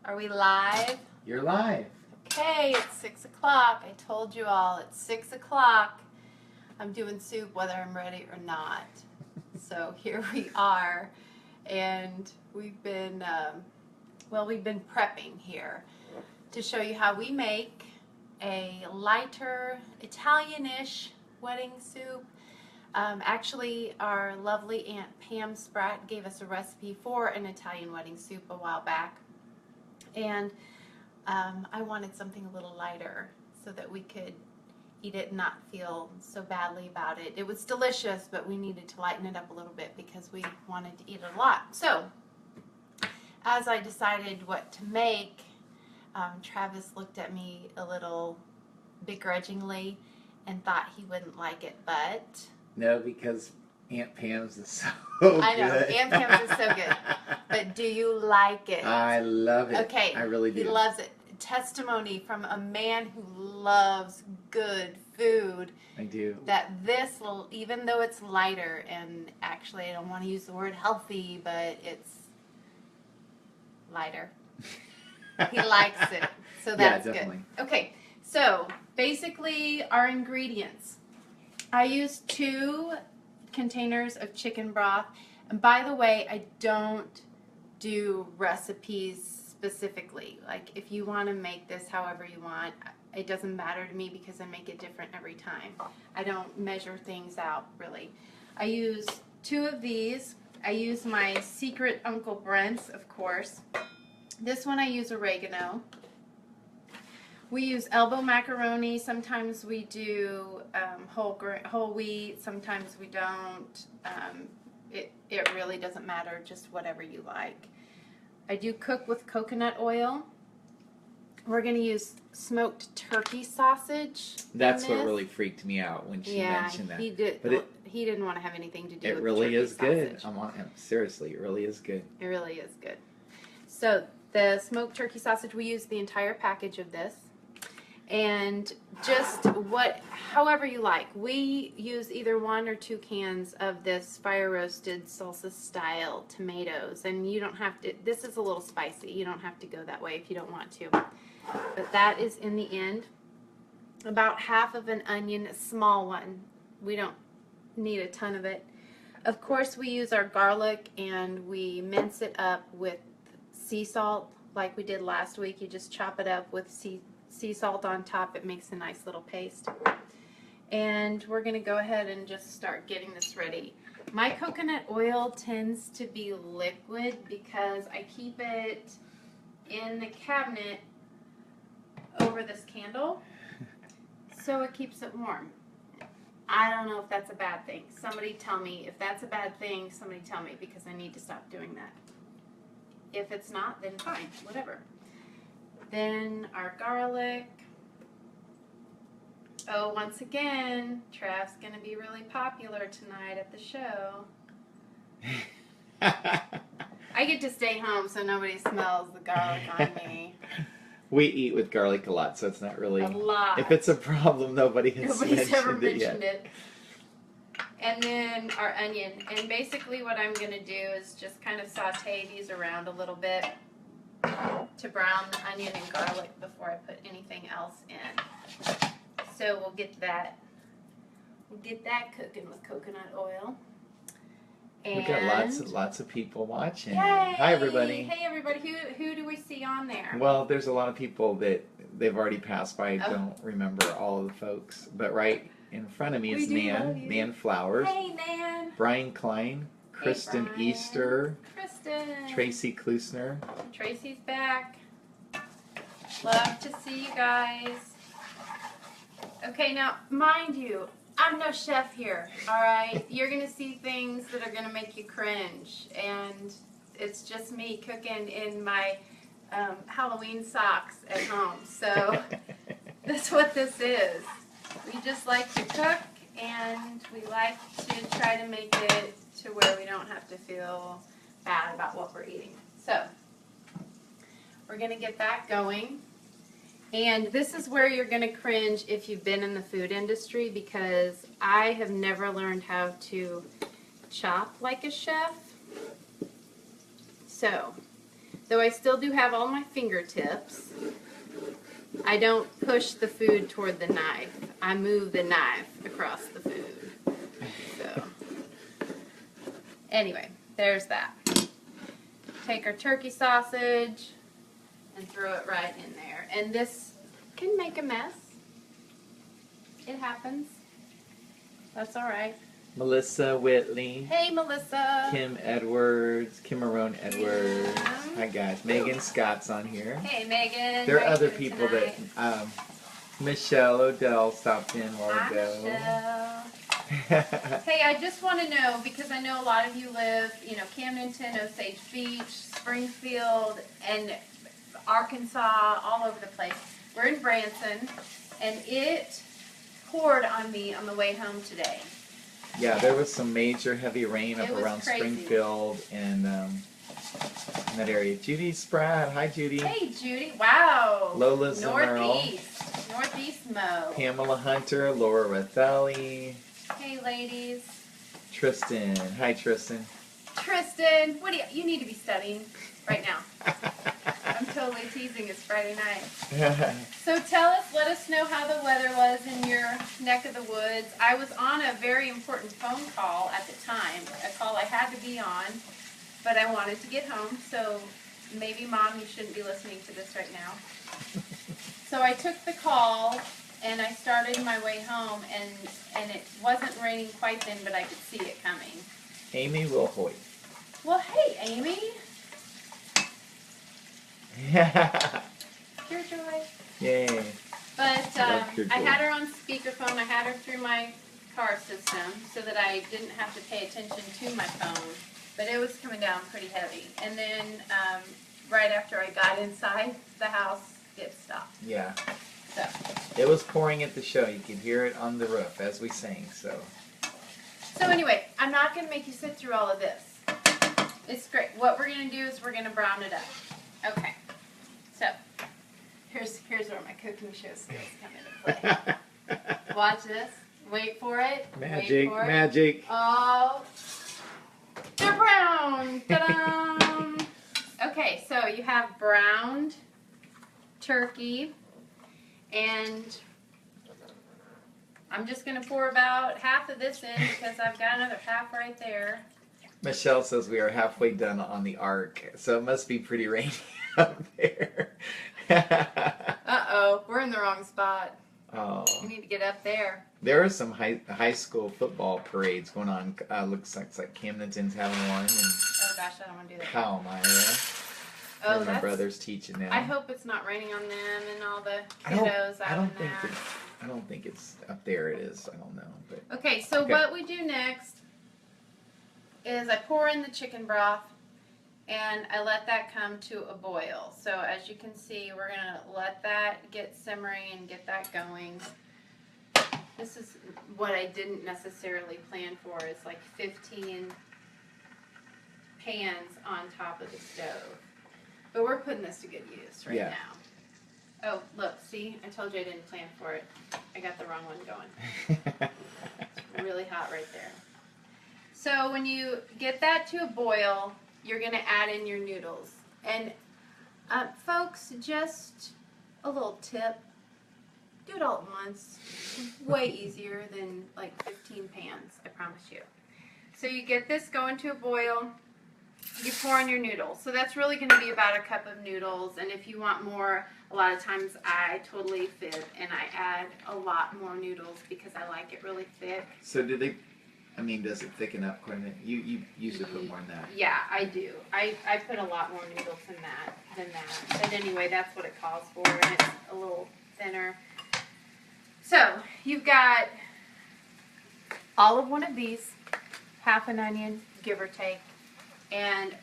Are we live? You're live. Okay, it's 6 o'clock. I told you all it's 6 o'clock. I'm doing soup whether I'm ready or not. So here we are, and we've been prepping here to show you how we make a lighter Italianish wedding soup. Actually, our lovely Aunt Pam Spratt gave us a recipe for an Italian wedding soup a while back, and I wanted something a little lighter so that we could eat it and not feel so badly about it. It was delicious, but we needed to lighten it up a little bit because we wanted to eat it a lot. So, as I decided what to make, Travis looked at me a little begrudgingly and thought he wouldn't like it, but... No, because Aunt Pam's is so good. I know, Aunt Pam's is so good. But do you like it? I love it. Okay. I really do. He loves it. Testimony from a man who loves good food. I do. That this will, even though it's lighter, and actually I don't want to use the word healthy, but it's lighter. He likes it. So that's good. Okay, so basically our ingredients. I used 2 containers of chicken broth. And by the way, I don't do recipes specifically. Like, if you want to make this however you want, it doesn't matter to me because I make it different every time. I don't measure things out, really. I use 2 of these. I use my secret Uncle Brent's, of course. This one I use oregano. We use elbow macaroni. Sometimes we do whole wheat. Sometimes we don't. It really doesn't matter, just whatever you like. I do cook with coconut oil. We're going to use smoked turkey sausage. That's what really freaked me out when she mentioned that. He did. But he didn't want to have anything to do with it. It really is good. Sausage. Seriously, it really is good. It really is good. So the smoked turkey sausage, we use the entire package of this. And just however you like. We use either 1 or 2 cans of this fire roasted salsa style tomatoes, and you don't have to, this is a little spicy, you don't have to go that way if you don't want to, but that is in the end. About half of an onion, a small one. We don't need a ton of it. Of course, we use our garlic and we mince it up with sea salt like we did last week. You just chop it up with sea salt on top. It makes a nice little paste. And we're going to go ahead and just start getting this ready. My coconut oil tends to be liquid because I keep it in the cabinet over this candle, so it keeps it warm. I don't know if that's a bad thing. Somebody tell me if that's a bad thing. Somebody tell me, because I need to stop doing that. If it's not, then fine, whatever. Then our garlic. Oh, once again, Trav's going to be really popular tonight at the show. I get to stay home so nobody smells the garlic on me. We eat with garlic a lot, so it's not really... A lot. If it's a problem, nobody's ever mentioned it. And then our onion. And basically what I'm going to do is just kind of saute these around a little bit to brown the onion and garlic before I put anything else in. So we'll get that cooking with coconut oil. And we got lots of people watching. Yay! Hi everybody. Hey everybody. Who do we see on there? Well, there's a lot of people that they've already passed by. I don't remember all of the folks, but right in front of me is Nan Flowers. Hey Nan. Brian Klein, Kristen Easter. Tracy Klusner. Tracy's back. Love to see you guys. Okay, now, mind you, I'm no chef here, alright? You're going to see things that are going to make you cringe, and it's just me cooking in my Halloween socks at home. So, that's what this is. We just like to cook, and we like to try to make it to where we don't have to feel bad about what we're eating. So, we're going to get that going. And this is where you're going to cringe if you've been in the food industry, because I have never learned how to chop like a chef. So, Though I still do have all my fingertips, I don't push the food toward the knife. I move the knife across the food. So, anyway, there's that. Take our turkey sausage and throw it right in there. And this can make a mess. It happens. That's all right. Melissa Whitley. Hey, Melissa. Kim Edwards. Kimarone Edwards. Yeah. Hi, guys. Megan Scott's on here. Hey, Megan. There are How you other doing people tonight? that... Michelle Odell stopped in a while Hi, ago. Michelle. Hey, I just want to know, because I know a lot of you live, Camdenton, Osage Beach, Springfield, and Arkansas, all over the place. We're in Branson, and it poured on me on the way home today. Yeah, there was some major heavy rain up It was around crazy. Springfield and in that area. Judy Spratt. Hi, Judy. Hey, Judy. Wow. Lola Zimmerl. Northeast Mo. Pamela Hunter. Laura Rathelli. Hey, ladies. Tristan. Hi, Tristan. Tristan, you need to be studying right now. I'm totally teasing. It's Friday night. So let us know how the weather was in your neck of the woods. I was on a very important phone call at the time, a call I had to be on, but I wanted to get home, so maybe, Mom, you shouldn't be listening to this right now. So I took the call, and I started my way home, and it wasn't raining quite then, but I could see it coming. Amy Wilhoit. Well, hey, Amy. Pure joy. Yay. But Love Pure I Joy. had her on speakerphone. I had her through my car system so that I didn't have to pay attention to my phone. But it was coming down pretty heavy. And then right after I got inside the house, it stopped. Yeah. So It was pouring at the show. You could hear it on the roof as we sang. So anyway, I'm not going to make you sit through all of this. It's great. What we're going to do is we're going to brown it up. Okay. So here's where my cooking show skills come into play. Watch this. Wait for it. magic, Wait for it. magic. Oh, they're brown. Ta-da! Okay, so you have browned turkey, and I'm just going to pour about half of this in because I've got another half right there. Michelle says we are halfway done on the ark, so it must be pretty rainy up there. Uh-oh, we're in the wrong spot. Oh. We need to get up there. There are some high school football parades going on. Looks like Camdenton's having one. And Oh gosh, I don't want to do that. Palmyra. Oh, my that's... brother's teaching now. I hope it's not raining on them and all the I don't kiddos out in think that. I don't think it's up there. It is. I don't know. But Okay, so what we do next is I pour in the chicken broth and I let that come to a boil. So as you can see, we're going to let that get simmering and get that going. This is what I didn't necessarily plan for. It's like 15 pans on top of the stove. But we're putting this to good use right now. Oh, look, see? I told you I didn't plan for it. I got the wrong one going. It's really hot right there. So when you get that to a boil, you're going to add in your noodles. And folks, just a little tip. Do it all at once. It's way easier than like 15 pans, I promise you. So you get this going to a boil. You pour in your noodles. So that's really going to be about a cup of noodles. And if you want more, a lot of times I totally fib and I add a lot more noodles because I like it really thick. So does it thicken up quite a bit? You usually put more than that. Yeah, I do. I put a lot more noodles than that. But anyway, that's what it calls for, and it's a little thinner. So you've got all of one of these, half an onion, give or take, and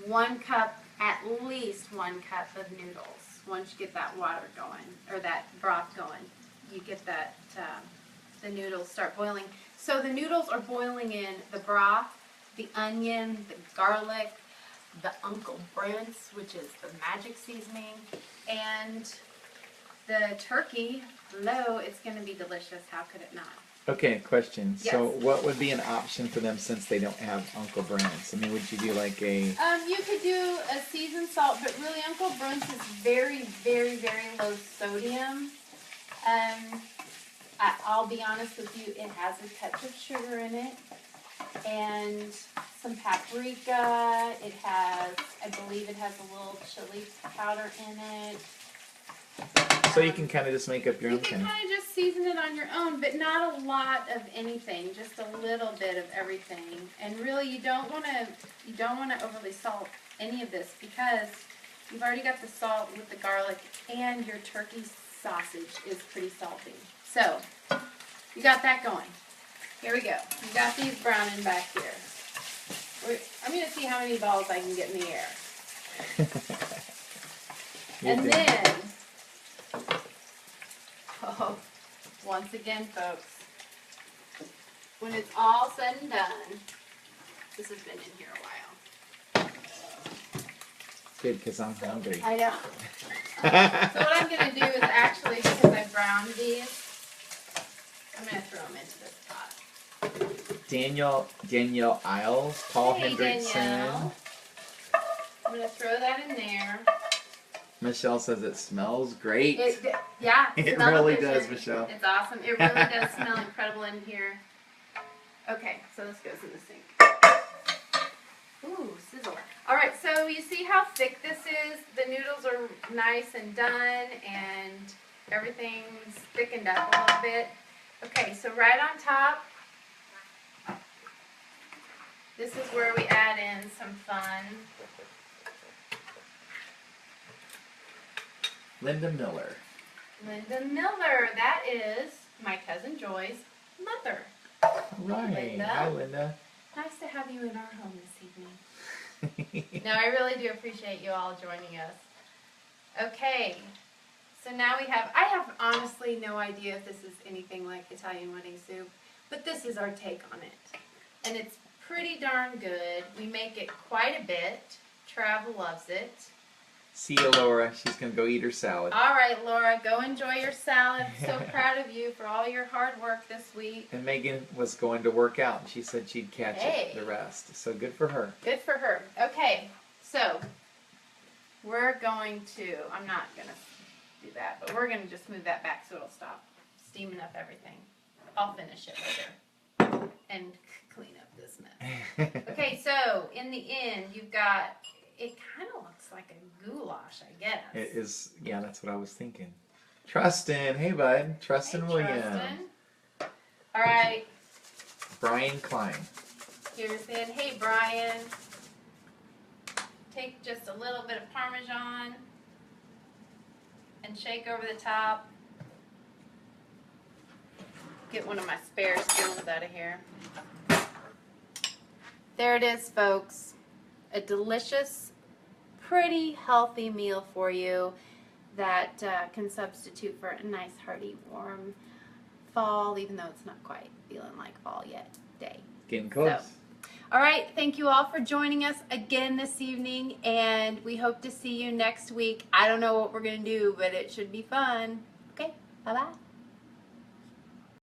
1 cup, at least 1 cup of noodles. Once you get that water going, or that broth going, you get that, the noodles start boiling. So the noodles are boiling in the broth, the onion, the garlic, the Uncle Brent's, which is the magic seasoning, and the turkey. Lo, it's going to be delicious. How could it not? Okay, question. Yes. So what would be an option for them since they don't have Uncle Brandt's? I mean, would you do like a... You could do a seasoned salt, but really Uncle Brandt's is very, very, very low sodium. I'll be honest with you, it has a touch of sugar in it. And some paprika. It has, I believe it has a little chili powder in it. So you can kind of just make up your own You can thing. kind of just season it on your own, but not a lot of anything, just a little bit of everything. And really, you don't want to overly salt any of this because you've already got the salt with the garlic, and your turkey sausage is pretty salty. So you got that going. Here we go. We got these browning back here. I'm going to see how many balls I can get in the air. And then, once again, folks, when it's all said and done, this has been in here a while. Good, because I'm hungry. I know. So what I'm going to do is actually, because I browned these, I'm going to throw them into this pot. Danielle Isles, Paul Hey, Hendrickson. Danielle. I'm going to throw that in there. Michelle says it smells great. Yeah, It smell really efficient. does, Michelle. It's awesome. It really does smell incredible in here. Okay, so this goes in the sink. Ooh, sizzle. All right, so you see how thick this is? The noodles are nice and done, and everything's thickened up a little bit. Okay, so right on top, this is where we add in some fun. Linda Miller. Linda Miller, that is my cousin Joy's mother. All right. Linda. Hi, Linda. Nice to have you in our home this evening. No, I really do appreciate you all joining us. Okay, so now I have honestly no idea if this is anything like Italian wedding soup, but this is our take on it. And it's pretty darn good. We make it quite a bit. Trav loves it. See you, Laura. She's going to go eat her salad. All right, Laura, go enjoy your salad. So proud of you for all your hard work this week. And Megan was going to work out, and she said she'd catch Hey. the rest. So good for her. Good for her. Okay, so we're going to, I'm not going to do that, but we're going to just move that back so it'll stop steaming up everything. I'll finish it later and clean up this mess. Okay, so in the end, you've got, it kind of looks like a goulash, I guess. It is, yeah, that's what I was thinking. Trustin, hey bud. Trustin Hey, Williams. Trustin. All right, Brian Klein. here's in. Hey, Brian. Take just a little bit of Parmesan and shake over the top. Get one of my spare spoons out of here. There it is, folks. A delicious, pretty healthy meal for you that can substitute for a nice, hearty, warm fall, even though it's not quite feeling like fall yet, day. Getting close. All right, thank you all for joining us again this evening, and we hope to see you next week. I don't know what we're going to do, but it should be fun. Okay, bye-bye.